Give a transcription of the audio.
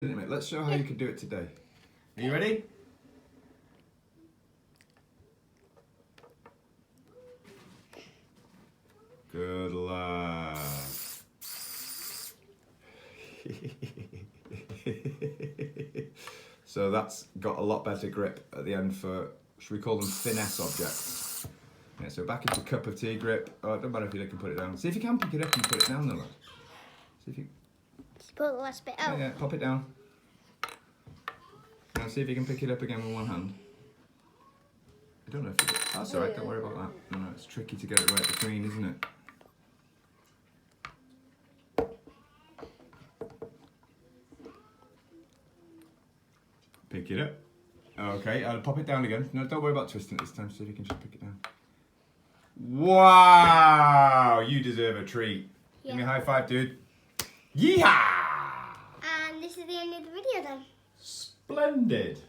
Let's show how you can do it today. Are you ready? Good lad. So that's got a lot better grip at the end for, should we call them finesse objects? Yeah, so back into cup of tea grip. Oh, it doesn't matter if you can put it down. See if you can pick it up and put it down though, lad. See if you... Just put the last bit out. Yeah, pop it down. Now see if you can pick it up again with one hand. I don't know if you... That's alright, don't worry about that. No, it's tricky to get it right between, isn't it? Pick it up. Okay, I'll pop it down again. No, don't worry about twisting it this time. See if you can just pick it down. Wow! You deserve a treat. Yeah. Give me a high five, dude. Yeehaw! And this is the end of the video then. Splendid.